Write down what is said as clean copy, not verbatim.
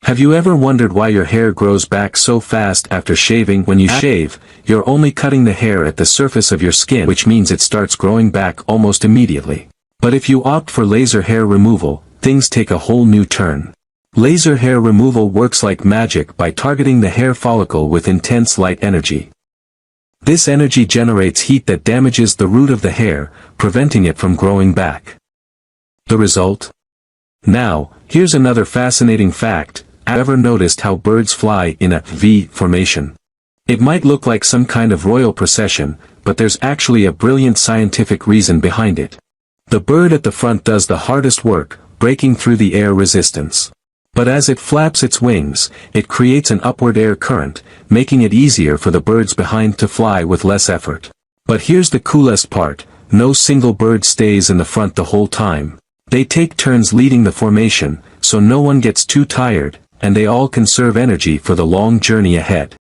Have you ever wondered why your hair grows back so fast after shaving? When you shave, you're only cutting the hair at the surface of your skin, which means it starts growing back almost immediately. But if you opt for laser hair removal, things take a whole new turn. Laser hair removal works like magic by targeting the hair follicle with intense light energy. This energy generates heat that damages the root of the hair, preventing it from growing back. The result? Now, here's another fascinating fact. Ever noticed how birds fly in a V formation? It might look like some kind of royal procession, but there's actually a brilliant scientific reason behind it. The bird at the front does the hardest work, breaking through the air resistance. But as it flaps its wings, it creates an upward air current, making it easier for the birds behind to fly with less effort. But here's the coolest part, no single bird stays in the front the whole time. They take turns leading the formation, so no one gets too tired, and they all conserve energy for the long journey ahead.